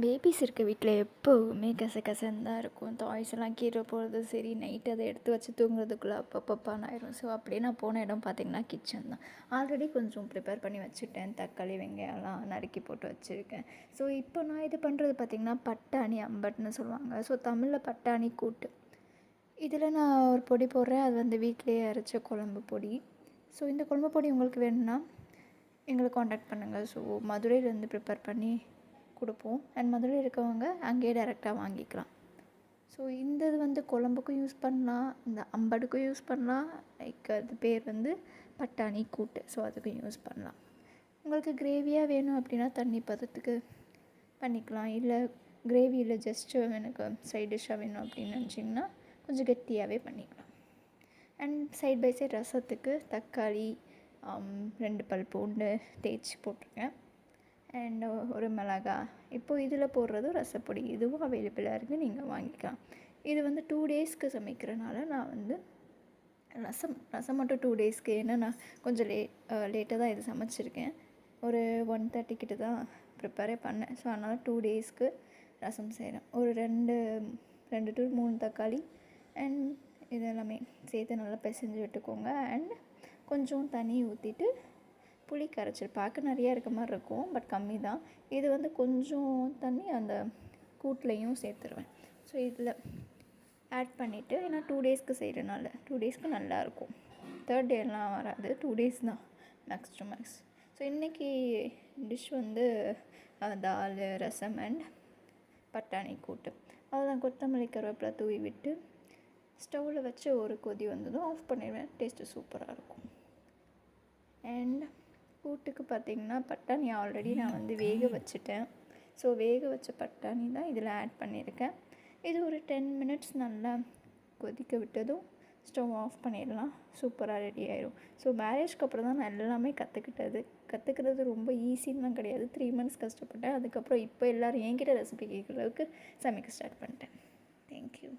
Babies இருக்க வீட்டில் எப்போவுமே கசகசன்னு தான் இருக்கும். டாய்ஸ் எல்லாம் கீழே போகிறதும் சரி, நைட்டு அதை எடுத்து வச்சு தூங்குறதுக்குள்ளே அப்பப்பப்பான்னு ஆயிரும். ஸோ அப்படியே நான் போன இடம் பார்த்திங்கன்னா கிச்சன் தான். ஆல்ரெடி கொஞ்சம் ப்ரிப்பேர் பண்ணி வச்சுட்டேன். தக்காளி வெங்காயம்லாம் நறுக்கி போட்டு வச்சுருக்கேன். ஸோ இப்போ நான் இது பண்ணுறது பார்த்திங்கன்னா பட்டாணி அம்பட்னு சொல்லுவாங்க. ஸோ தமிழில் பட்டாணி கூட்டு. இதில் நான் ஒரு பொடி போடுறேன். அது வந்து வீட்டிலேயே அரைச்ச குழம்பு பொடி. ஸோ இந்த குழம்பு பொடி உங்களுக்கு வேணும்னா எங்களை காண்டாக்ட் பண்ணுங்கள். ஸோ மதுரையிலேருந்து ப்ரிப்பேர் பண்ணி கொடுப்போம். அண்ட் மதுரையில் இருக்கவங்க அங்கேயே டைரெக்டாக வாங்கிக்கலாம். ஸோ இந்த இது வந்து குழம்புக்கும் யூஸ் பண்ணலாம், இந்த அம்படுக்கும் யூஸ் பண்ணலாம். லைக் அது பேர் வந்து பட்டாணி கூட்டு. ஸோ அதுக்கும் யூஸ் பண்ணலாம். உங்களுக்கு கிரேவியாக வேணும் அப்படின்னா தண்ணி பதத்துக்கு பண்ணிக்கலாம். இல்லை கிரேவியில் ஜஸ்ட்டு எனக்கு சைட் டிஷ்ஷாக வேணும் அப்படின்னு நினச்சிங்கன்னா கொஞ்சம் கெட்டியாகவே பண்ணிக்கலாம். அண்ட் சைட் பை சைட் ரசத்துக்கு தக்காளி 2 பல் பூண்டு தேய்ச்சி போட்டிருக்கேன். அண்ட் ஒரு மிளகா. இப்போது இதில் போடுறதும் ரசப்பொடி. இதுவும் அவைலபிளாக இருக்குது, நீங்கள் வாங்கிக்கலாம். இது வந்து 2 டேஸ்க்கு சமைக்கிறனால நான் வந்து ரசம் மட்டும் 2 டேஸ்க்கு. ஏன்னா நான் கொஞ்சம் லேட்டாக தான் இது சமைச்சிருக்கேன். ஒரு 1:30 கிட்ட தான் ப்ரிப்பேரே பண்ணேன். ஸோ அதனால் 2 டேஸ்க்கு ரசம் செய்கிறேன். ஒரு 2 to 3 தக்காளி அண்ட் இது எல்லாமே சேர்த்து நல்லா பிசைஞ்சு விட்டுக்கோங்க. அண்ட் கொஞ்சம் தண்ணி ஊற்றிட்டு புளி கரைச்சல் பார்க்க நிறையா இருக்க மாதிரி இருக்கும், பட் கம்மி தான். இது வந்து கொஞ்சம் தண்ணி அந்த கூட்லேயும் சேர்த்துருவேன். ஸோ இதில் ஆட் பண்ணிவிட்டு, ஏன்னா 2 டேஸ்க்கு செய்கிறனால 2 டேஸ்க்கு நல்லாயிருக்கும். 3rd டேலாம் வராது, 2 டேஸ் தான் மேக்ஸ் டு மேக்ஸ். ஸோ இன்றைக்கி டிஷ் வந்து தால், ரசம் அண்ட் பட்டாணி கூட்டு. அதுதான் கொத்தமல்லி கருவேப்பிலை தூவி விட்டு ஸ்டவ்வில் வச்சு ஒரு கொதி வந்ததும் ஆஃப் பண்ணிடுவேன். டேஸ்ட்டு சூப்பராக இருக்கும். அண்ட் கூட்டுக்கு பார்த்திங்கன்னா பட்டாணி ஆல்ரெடி நான் வந்து வேக வச்சுட்டேன். ஸோ வேக வச்ச பட்டாணி தான் இதில் ஆட் பண்ணியிருக்கேன். இது ஒரு 10 மினிட்ஸ் நல்லா கொதிக்க விட்டதும் ஸ்டவ் ஆஃப் பண்ணிடலாம். சூப்பராக ரெடி ஆயிடும். ஸோ மேரேஜ்க்கு அப்புறம் தான் நான் எல்லாமே கற்றுக்கிறது ரொம்ப ஈஸின்லாம் கிடையாது. 3 மந்த்ஸ் கஷ்டப்பட்டேன். அதுக்கப்புறம் இப்போ எல்லோரும் என்கிட்ட ரெசிபி கேட்குற அளவுக்கு சமைக்க ஸ்டார்ட் பண்ணிட்டேன். தேங்க்யூ.